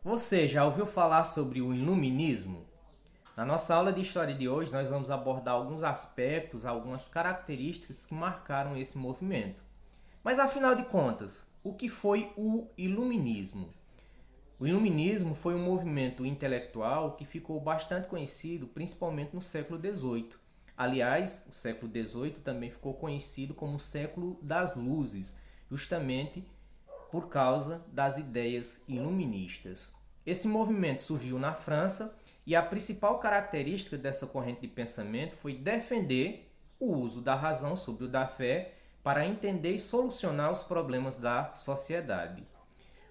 Você já ouviu falar sobre o Iluminismo? Na nossa aula de história de hoje, nós vamos abordar alguns aspectos, algumas características que marcaram esse movimento. Mas afinal de contas, o que foi o Iluminismo? O Iluminismo foi um movimento intelectual que ficou bastante conhecido, principalmente no século XVIII. Aliás, o século XVIII também ficou conhecido como o século das luzes, justamente por causa das ideias iluministas. Esse movimento surgiu na França e a principal característica dessa corrente de pensamento foi defender o uso da razão sobre o da fé para entender e solucionar os problemas da sociedade.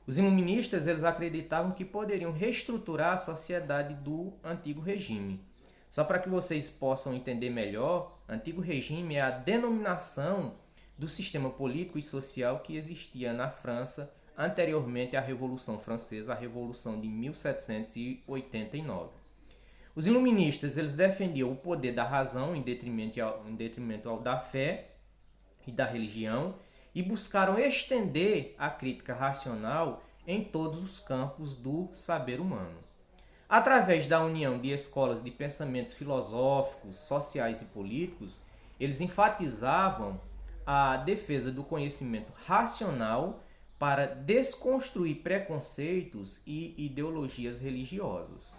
Os iluministas eles acreditavam que poderiam reestruturar a sociedade do antigo regime. Só para que vocês possam entender melhor, antigo regime é a denominação do sistema político e social que existia na França anteriormente à Revolução Francesa, a Revolução de 1789. Os iluministas eles defendiam o poder da razão em detrimento ao da fé e da religião e buscaram estender a crítica racional em todos os campos do saber humano. Através da união de escolas de pensamentos filosóficos, sociais e políticos, eles enfatizavam a defesa do conhecimento racional para desconstruir preconceitos e ideologias religiosas.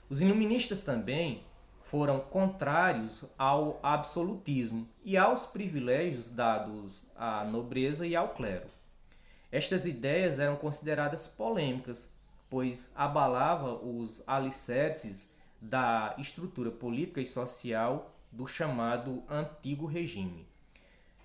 Os iluministas também foram contrários ao absolutismo e aos privilégios dados à nobreza e ao clero. Estas ideias eram consideradas polêmicas, pois abalava os alicerces da estrutura política e social do chamado Antigo Regime.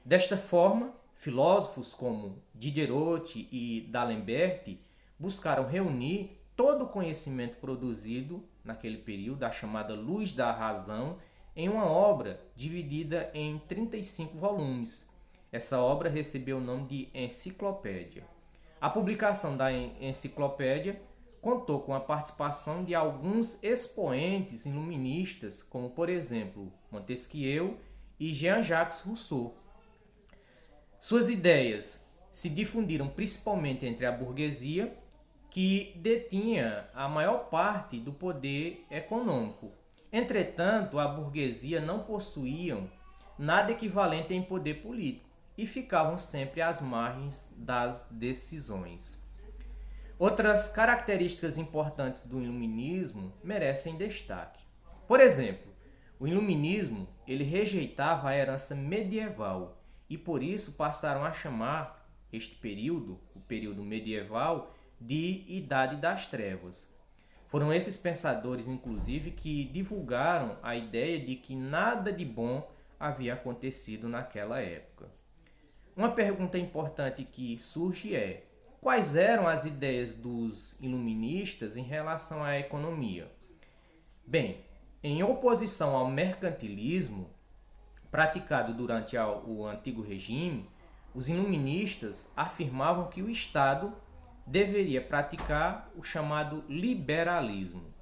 Desta forma, filósofos como Diderot e D'Alembert buscaram reunir todo o conhecimento produzido naquele período, a chamada Luz da Razão, em uma obra dividida em 35 volumes. Essa obra recebeu o nome de Enciclopédia. A publicação da enciclopédia contou com a participação de alguns expoentes iluministas, como por exemplo Montesquieu e Jean-Jacques Rousseau. Suas ideias se difundiram principalmente entre a burguesia, que detinha a maior parte do poder econômico. Entretanto, a burguesia não possuía nada equivalente em poder político e ficavam sempre às margens das decisões. Outras características importantes do iluminismo merecem destaque. Por exemplo, o iluminismo ele rejeitava a herança medieval e por isso passaram a chamar este período, o período medieval, de Idade das Trevas. Foram esses pensadores, inclusive, que divulgaram a ideia de que nada de bom havia acontecido naquela época. Uma pergunta importante que surge é: quais eram as ideias dos iluministas em relação à economia? Bem, em oposição ao mercantilismo praticado durante o antigo regime, os iluministas afirmavam que o Estado deveria praticar o chamado liberalismo.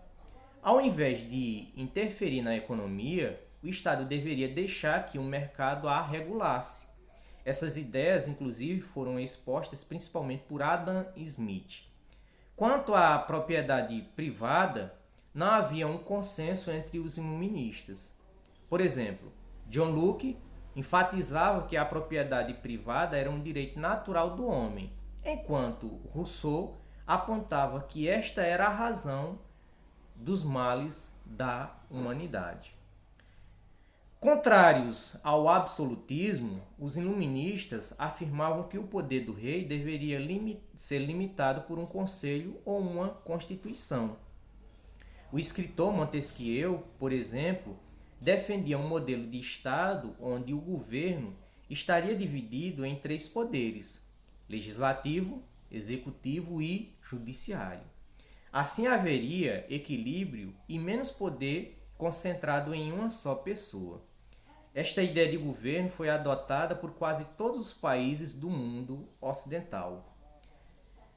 Ao invés de interferir na economia, o Estado deveria deixar que o mercado a regulasse. Essas ideias, inclusive, foram expostas principalmente por Adam Smith. Quanto à propriedade privada, não havia um consenso entre os iluministas. Por exemplo, John Locke enfatizava que a propriedade privada era um direito natural do homem, enquanto Rousseau apontava que esta era a razão dos males da humanidade. Contrários ao absolutismo, os iluministas afirmavam que o poder do rei deveria ser limitado por um conselho ou uma constituição. O escritor Montesquieu, por exemplo, defendia um modelo de Estado onde o governo estaria dividido em três poderes: legislativo, executivo e judiciário. Assim haveria equilíbrio e menos poder concentrado em uma só pessoa. Esta ideia de governo foi adotada por quase todos os países do mundo ocidental.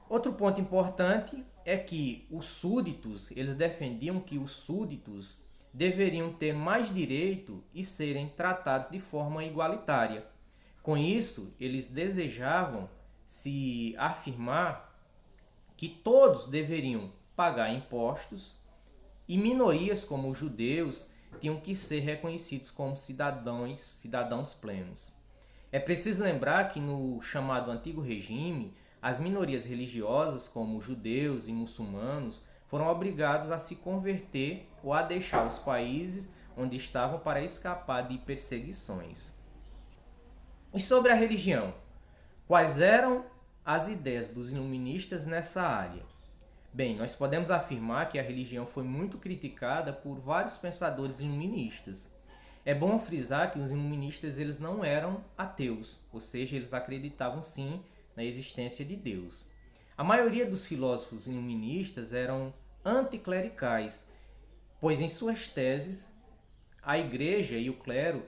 Outro ponto importante é que os súditos, eles defendiam que os súditos deveriam ter mais direito e serem tratados de forma igualitária. Com isso, eles desejavam se afirmar que todos deveriam pagar impostos e minorias como os judeus tinham que ser reconhecidos como cidadãos plenos. É preciso lembrar que no chamado Antigo Regime, as minorias religiosas, como judeus e muçulmanos, foram obrigados a se converter ou a deixar os países onde estavam para escapar de perseguições. E sobre a religião? Quais eram as ideias dos iluministas nessa área? Bem, nós podemos afirmar que a religião foi muito criticada por vários pensadores iluministas. É bom frisar que os iluministas eles não eram ateus, ou seja, eles acreditavam sim na existência de Deus. A maioria dos filósofos iluministas eram anticlericais, pois em suas teses a igreja e o clero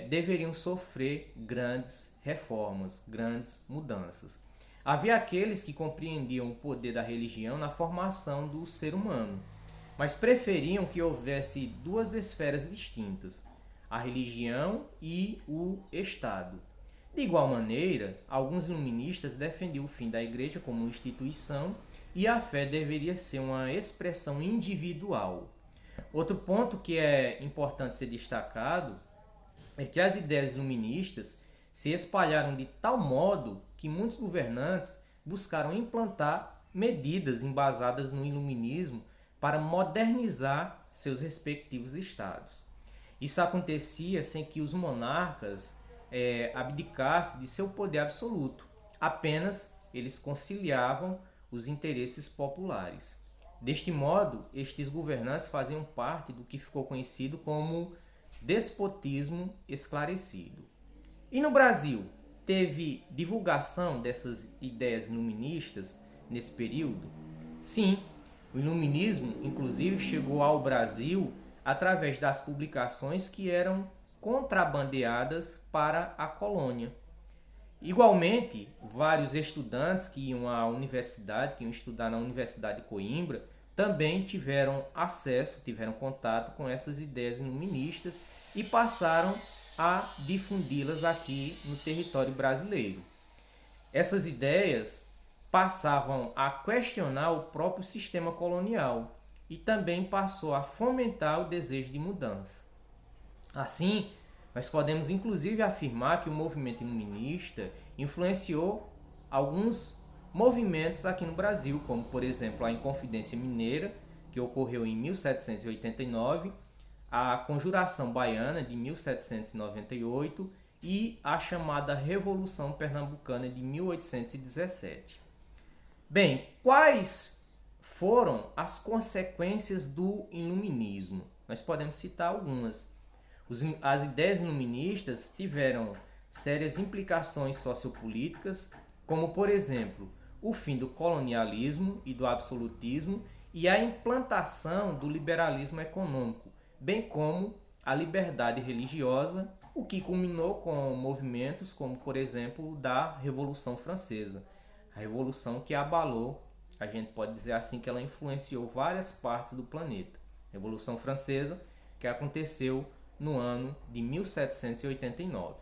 deveriam sofrer grandes reformas, grandes mudanças. Havia aqueles que compreendiam o poder da religião na formação do ser humano, mas preferiam que houvesse duas esferas distintas, a religião e o Estado. De igual maneira, alguns iluministas defendiam o fim da igreja como instituição e a fé deveria ser uma expressão individual. Outro ponto que é importante ser destacado é que as ideias iluministas se espalharam de tal modo que muitos governantes buscaram implantar medidas embasadas no iluminismo para modernizar seus respectivos estados. Isso acontecia sem que os monarcas abdicassem de seu poder absoluto, apenas eles conciliavam os interesses populares. Deste modo, estes governantes faziam parte do que ficou conhecido como despotismo esclarecido. E no Brasil, teve divulgação dessas ideias iluministas nesse período? Sim, o iluminismo inclusive chegou ao Brasil através das publicações que eram contrabandeadas para a colônia. Igualmente, vários estudantes que iam à universidade, que iam estudar na Universidade de Coimbra, também tiveram acesso, tiveram contato com essas ideias iluministas e passaram a difundi-las aqui no território brasileiro. Essas ideias passavam a questionar o próprio sistema colonial e também passou a fomentar o desejo de mudança. Assim, nós podemos inclusive afirmar que o movimento iluminista influenciou alguns movimentos aqui no Brasil, como por exemplo a Inconfidência Mineira, que ocorreu em 1789, a Conjuração Baiana de 1798 e a chamada Revolução Pernambucana de 1817. Bem, quais foram as consequências do iluminismo? Nós podemos citar algumas. As ideias iluministas tiveram sérias implicações sociopolíticas, como por exemplo, o fim do colonialismo e do absolutismo e a implantação do liberalismo econômico, bem como a liberdade religiosa, o que culminou com movimentos como, por exemplo, da Revolução Francesa. A revolução que abalou, a gente pode dizer assim, que ela influenciou várias partes do planeta. Revolução Francesa, que aconteceu no ano de 1789.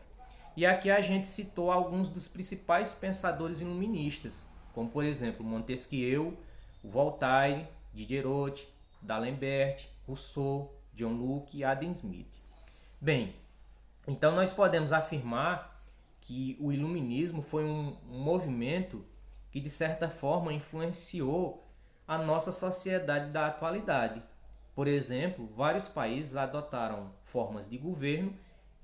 E aqui a gente citou alguns dos principais pensadores iluministas, como por exemplo Montesquieu, Voltaire, Diderot, D'Alembert, Rousseau, John Locke e Adam Smith. Bem, então nós podemos afirmar que o iluminismo foi um movimento que de certa forma influenciou a nossa sociedade da atualidade. Por exemplo, vários países adotaram formas de governo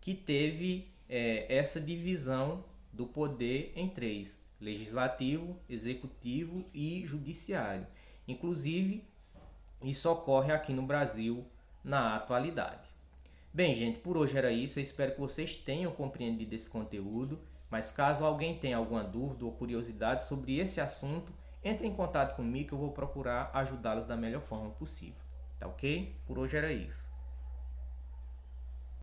que teve essa divisão do poder em três: legislativo, executivo e judiciário. Inclusive, isso ocorre aqui no Brasil na atualidade. Bem, gente, por hoje era isso. Eu espero que vocês tenham compreendido esse conteúdo, mas caso alguém tenha alguma dúvida ou curiosidade sobre esse assunto, entre em contato comigo que eu vou procurar ajudá-los da melhor forma possível. Tá ok? Por hoje era isso.